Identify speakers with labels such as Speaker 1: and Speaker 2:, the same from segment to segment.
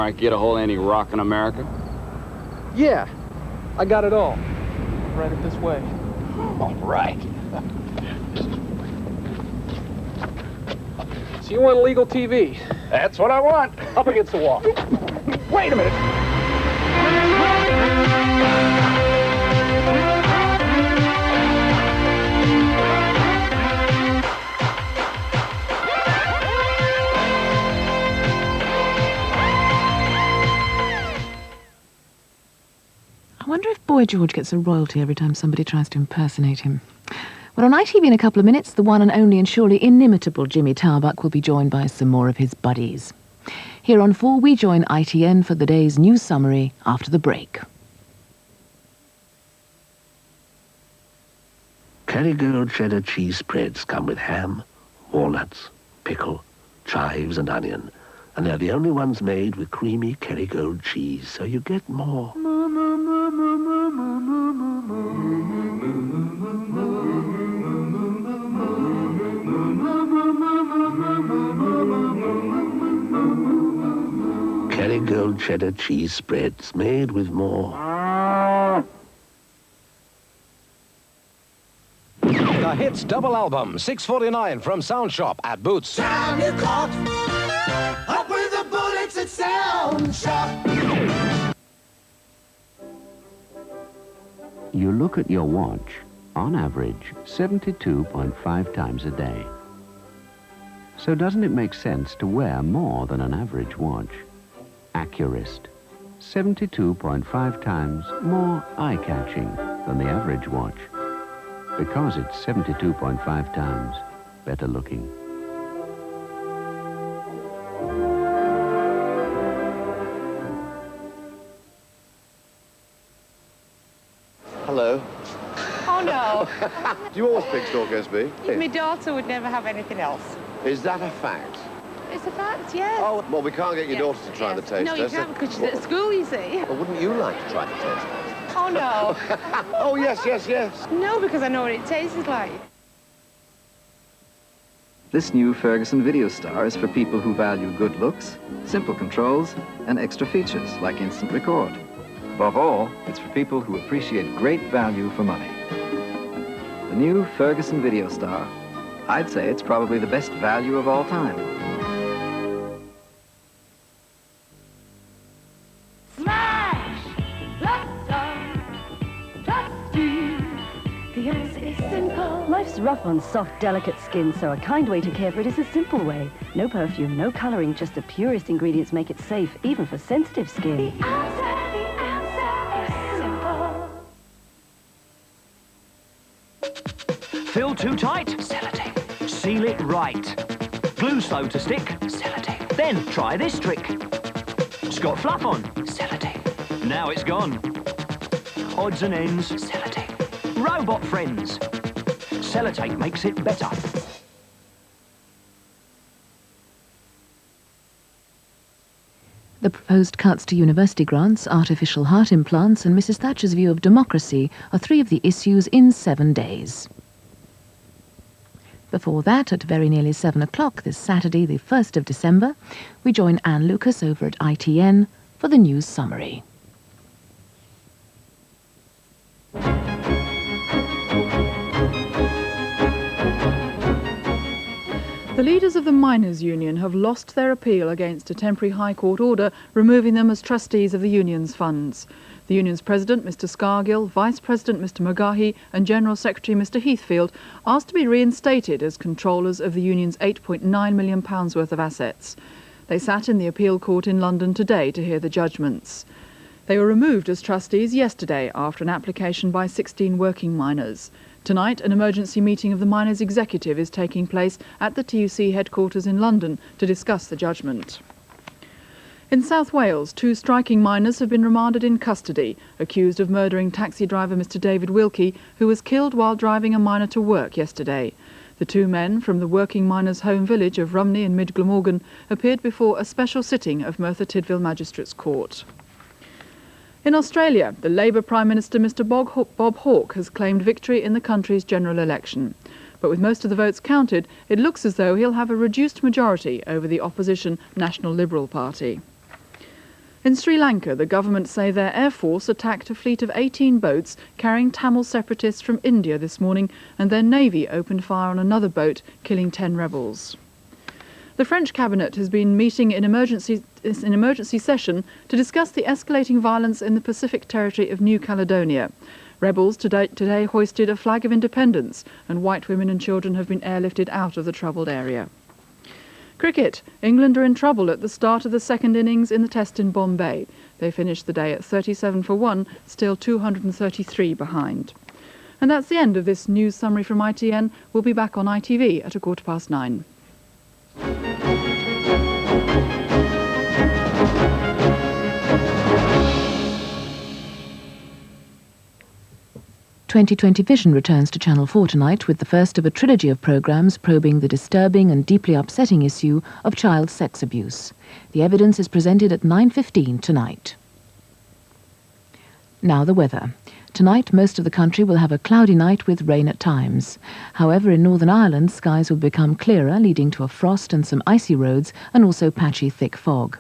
Speaker 1: I get a hold of any rock in America?
Speaker 2: Yeah, I got it all. Right it this way.
Speaker 1: All right.
Speaker 2: So you want legal TV?
Speaker 1: That's what I want.
Speaker 2: Up against the wall. Wait a minute.
Speaker 3: I wonder if Boy George gets a royalty every time somebody tries to impersonate him. Well, on ITV in a couple of minutes, the one and only and surely inimitable Jimmy Tarbuck will be joined by some more of his buddies. Here on 4, we join ITN for the day's news summary after the break.
Speaker 4: Kerrygold cheddar cheese spreads come with ham, walnuts, pickle, chives and onion, and they're the only ones made with creamy Kerrygold cheese, so you get more. Kerrygold cheddar cheese spreads made with more.
Speaker 5: The Hits double album, $6.49 from Sound Shop at Boots.
Speaker 6: Time you caught up with the bullets at Sound Shop.
Speaker 7: You look at your watch, on average, 72.5 times a day. So doesn't it make sense to wear more than an average watch? Accurist, 72.5 times more eye-catching than the average watch, because it's 72.5 times better looking.
Speaker 8: Hello.
Speaker 9: Oh, no.
Speaker 8: Do you always pick Stalk SB?
Speaker 9: My daughter would never have anything else.
Speaker 8: Is that a fact?
Speaker 9: It's a fact, yes.
Speaker 8: Oh, well, we can't get your daughter to try the taste
Speaker 9: No, you
Speaker 8: test.
Speaker 9: can't, because she's at school, you see.
Speaker 8: Well, wouldn't you like to try the taste test?
Speaker 9: Oh, no.
Speaker 8: Oh, yes, yes, yes.
Speaker 9: No, because I know what it tastes like.
Speaker 10: This new Ferguson Video Star is for people who value good looks, simple controls, and extra features like instant record. Above all, it's for people who appreciate great value for money. The new Ferguson Video Star. I'd say it's probably the best value of all time.
Speaker 11: Smash! Blossom! Trusty! The answer is simple.
Speaker 12: Life's rough on soft, delicate skin, so a kind way to care for it is a simple way. No perfume, no colouring, just the purest ingredients make it safe, even for sensitive skin.
Speaker 11: The answer is simple.
Speaker 13: Fill too tight? Sellotape. Seal it right. Glue slow to stick? Sellotape. Then try this trick. It's got fluff on? Sellotape. Now it's gone. Odds and ends? Sellotape. Robot friends? Sellotape makes it better.
Speaker 3: The proposed cuts to university grants, artificial heart implants and Mrs Thatcher's view of democracy are 3 of the issues in 7 days. Before that, at very nearly 7 o'clock this Saturday, the 1st of December, we join Anne Lucas over at ITN for the news summary.
Speaker 14: The leaders of the Miners' Union have lost their appeal against a temporary High Court order removing them as trustees of the union's funds. The union's president, Mr Scargill, vice president, Mr Magahi, and general secretary, Mr Heathfield, asked to be reinstated as controllers of the union's £8.9 million worth of assets. They sat in the appeal court in London today to hear the judgments. They were removed as trustees yesterday after an application by 16 working miners. Tonight, an emergency meeting of the miners' executive is taking place at the TUC headquarters in London to discuss the judgment. In South Wales, 2 striking miners have been remanded in custody, accused of murdering taxi driver Mr David Wilkie, who was killed while driving a miner to work yesterday. The 2 men from the working miners' home village of Rumney in Mid Glamorgan appeared before a special sitting of Merthyr Tydfil Magistrates Court. In Australia, the Labour Prime Minister Mr Bob Hawke has claimed victory in the country's general election. But with most of the votes counted, it looks as though he'll have a reduced majority over the opposition National Liberal Party. In Sri Lanka, the government say their air force attacked a fleet of 18 boats carrying Tamil separatists from India this morning, and their navy opened fire on another boat, killing 10 rebels. The French cabinet has been meeting in emergency session to discuss the escalating violence in the Pacific territory of New Caledonia. Rebels today hoisted a flag of independence, and white women and children have been airlifted out of the troubled area. Cricket. England are in trouble at the start of the second innings in the test in Bombay. They finished the day at 37 for 1, still 233 behind. And that's the end of this news summary from ITN. We'll be back on ITV at 9:15.
Speaker 3: 2020 Vision returns to Channel 4 tonight with the first of a trilogy of programmes probing the disturbing and deeply upsetting issue of child sex abuse. The evidence is presented at 9:15 tonight. Now the weather. Tonight, most of the country will have a cloudy night with rain at times. However, in Northern Ireland, skies will become clearer, leading to a frost and some icy roads and also patchy thick fog.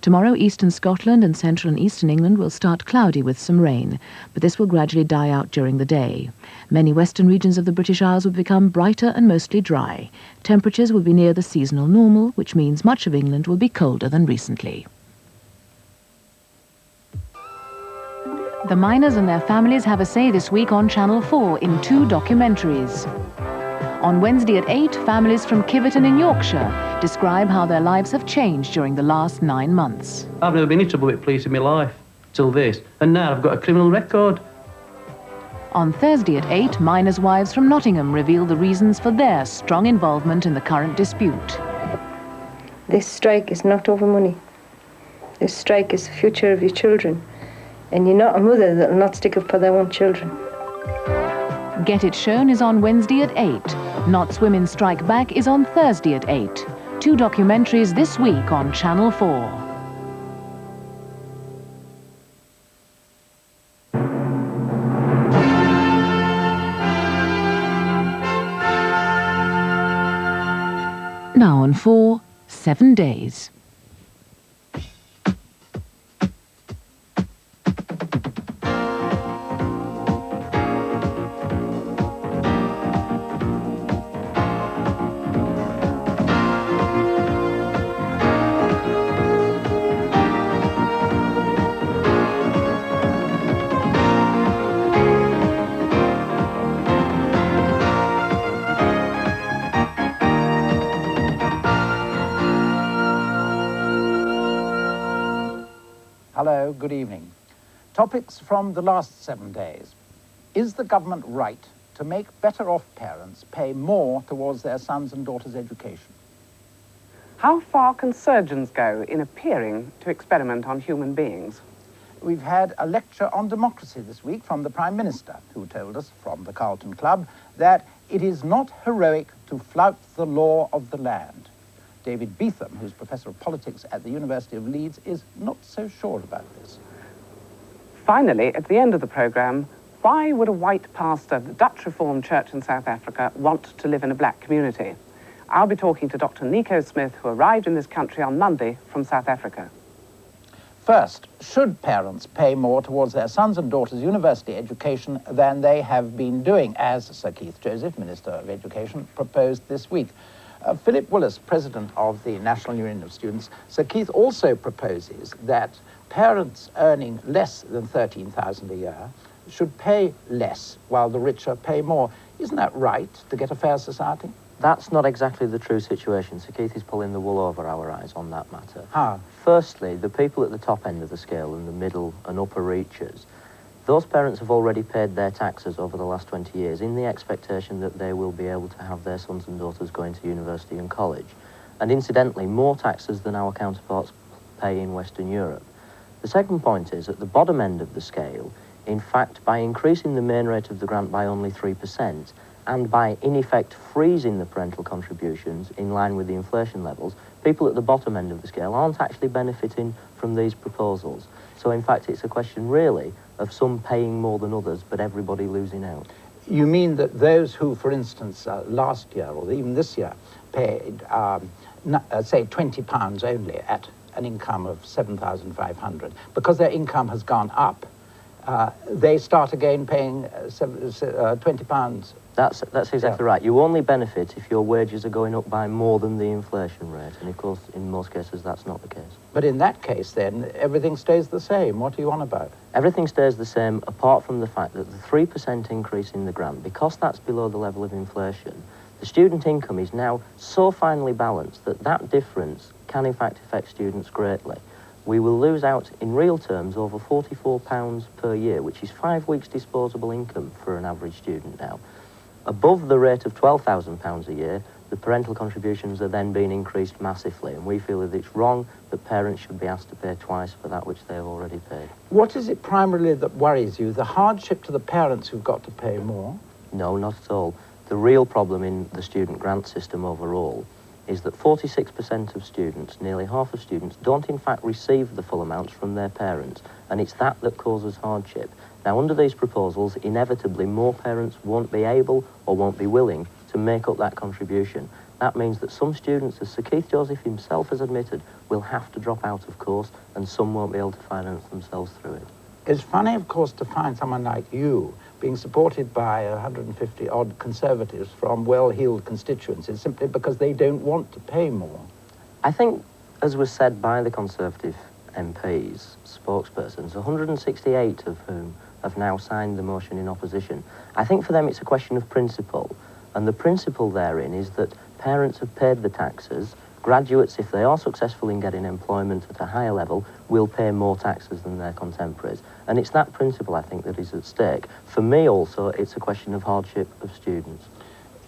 Speaker 3: Tomorrow, eastern Scotland and central and eastern England will start cloudy with some rain, but this will gradually die out during the day. Many western regions of the British Isles will become brighter and mostly dry. Temperatures will be near the seasonal normal, which means much of England will be colder than recently. The miners and their families have a say this week on Channel 4 in 2 documentaries. On Wednesday at 8, families from Kiverton in Yorkshire describe how their lives have changed during the last 9 months.
Speaker 15: I've never been in trouble with police in my life, till this, and now I've got a criminal record.
Speaker 3: On Thursday at 8, miners' wives from Nottingham reveal the reasons for their strong involvement in the current dispute.
Speaker 16: This strike is not over money. This strike is the future of your children. And you're not a mother that will not stick up for their own children.
Speaker 3: Get It Shown is on Wednesday at 8. Knots Women Strike Back is on Thursday at 8. 2 documentaries this week on Channel 4. Now on 4, 7 days.
Speaker 17: Hello, good evening. Topics from the last 7 days. Is the government right to make better-off parents pay more towards their sons' and daughters' education?
Speaker 18: How far can surgeons go in appearing to experiment on human beings?
Speaker 17: We've had a lecture on democracy this week from the Prime Minister, who told us from the Carlton Club that it is not heroic to flout the law of the land. David Beetham, who's Professor of Politics at the University of Leeds, is not so sure about this.
Speaker 18: Finally, at the end of the programme, why would a white pastor of the Dutch Reformed Church in South Africa want to live in a black community? I'll be talking to Dr. Nico Smith, who arrived in this country on Monday from South Africa.
Speaker 17: First, should parents pay more towards their sons' and daughters' university education than they have been doing, as Sir Keith Joseph, Minister of Education, proposed this week? Philip Willis, President of the National Union of Students, Sir Keith also proposes that parents earning less than $13,000 a year should pay less while the richer pay more. Isn't that right, to get a fair society?
Speaker 19: That's not exactly the true situation. Sir Keith is pulling the wool over our eyes on that matter.
Speaker 17: How?
Speaker 19: Firstly, the people at the top end of the scale and the middle and upper reaches, those parents have already paid their taxes over the last 20 years in the expectation that they will be able to have their sons and daughters going to university and college. And incidentally, more taxes than our counterparts pay in Western Europe. The second point is, at the bottom end of the scale, in fact, by increasing the main rate of the grant by only 3%, and by, in effect, freezing the parental contributions in line with the inflation levels, people at the bottom end of the scale aren't actually benefiting from these proposals. So, in fact, it's a question, really, of some paying more than others, but everybody losing out.
Speaker 17: You mean that those who, for instance, last year or even this year paid, say, £20 only at an income of 7,500, because their income has gone up, they start again paying £20.
Speaker 19: That's exactly right. You only benefit if your wages are going up by more than the inflation rate, and of course, in most cases, that's not the case.
Speaker 17: But in that case, then, everything stays the same. What are you on about?
Speaker 19: Everything stays the same, apart from the fact that the 3% increase in the grant, because that's below the level of inflation, the student income is now so finely balanced that that difference can, in fact, affect students greatly. We will lose out, in real terms, over £44 per year, which is 5 weeks' disposable income for an average student now. Above the rate of £12,000 a year, the parental contributions are then being increased massively, and we feel that it's wrong that parents should be asked to pay twice for that which they have already paid.
Speaker 17: What is it primarily that worries you? The hardship to the parents who've got to pay more?
Speaker 19: No, not at all. The real problem in the student grant system overall is that 46% of students, nearly half of students, don't in fact receive the full amounts from their parents, and it's that that causes hardship. Now, under these proposals, inevitably more parents won't be able or won't be willing to make up that contribution. That means that some students, as Sir Keith Joseph himself has admitted, will have to drop out of course, and some won't be able to finance themselves through it.
Speaker 17: It's funny, of course, to find someone like you being supported by 150-odd Conservatives from well-heeled constituencies simply because they don't want to pay more.
Speaker 19: I think, as was said by the Conservative MPs, spokespersons, 168 of whom have now signed the motion in opposition, I think for them it's a question of principle. And the principle therein is that parents have paid the taxes. Graduates, if they are successful in getting employment at a higher level, will pay more taxes than their contemporaries. And it's that principle, I think, that is at stake. For me also, it's a question of hardship of students.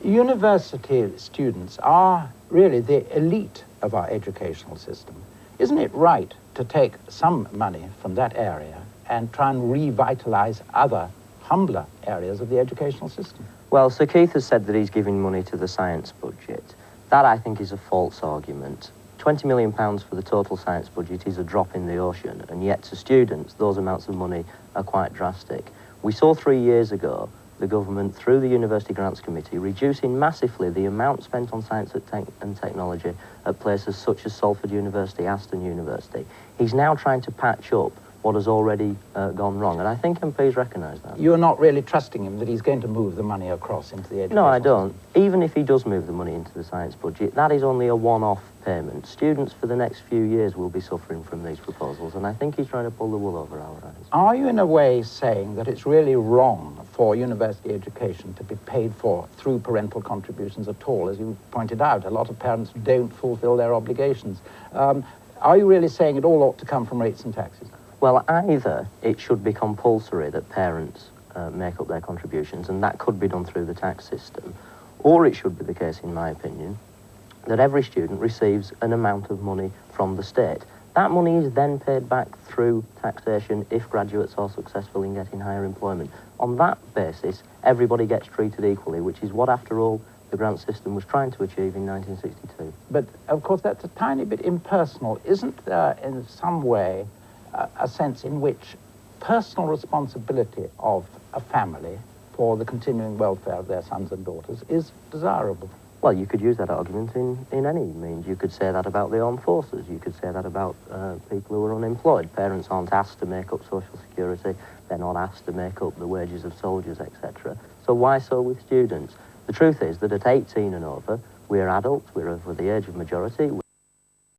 Speaker 17: University students are really the elite of our educational system. Isn't it right to take some money from that area and try and revitalise other, humbler areas of the educational system?
Speaker 19: Well, Sir Keith has said that he's giving money to the science budget. That, I think, is a false argument. £20 million for the total science budget is a drop in the ocean, and yet to students, those amounts of money are quite drastic. We saw 3 years ago the government, through the University Grants Committee, reducing massively the amount spent on science and technology at places such as Salford University, Aston University. He's now trying to patch up what has already gone wrong, and I think MPs recognise that.
Speaker 17: You're not really trusting him that he's going to move the money across into the education
Speaker 19: No, I don't. Even if he does move the money into the science budget, that is only a one-off payment. Students for the next few years will be suffering from these proposals, and I think he's trying to pull the wool over our eyes.
Speaker 17: Are you in a way saying that it's really wrong for university education to be paid for through parental contributions at all? As you pointed out, a lot of parents don't fulfil their obligations. Are you really saying it all ought to come from rates and taxes?
Speaker 19: Well, either it should be compulsory that parents make up their contributions, and that could be done through the tax system, or it should be the case, in my opinion, that every student receives an amount of money from the state. That money is then paid back through taxation if graduates are successful in getting higher employment. On that basis, everybody gets treated equally, which is what, after all, the grant system was trying to achieve in 1962.
Speaker 17: But, of course, that's a tiny bit impersonal. Isn't there, in some way, a sense in which personal responsibility of a family for the continuing welfare of their sons and daughters is desirable?
Speaker 19: Well, you could use that argument in any means. You could say that about the armed forces. You could say that about people who are unemployed. Parents aren't asked to make up Social Security. They're not asked to make up the wages of soldiers, etc. So why so with students? The truth is that at 18 and over, we're adults, we're over the age of majority.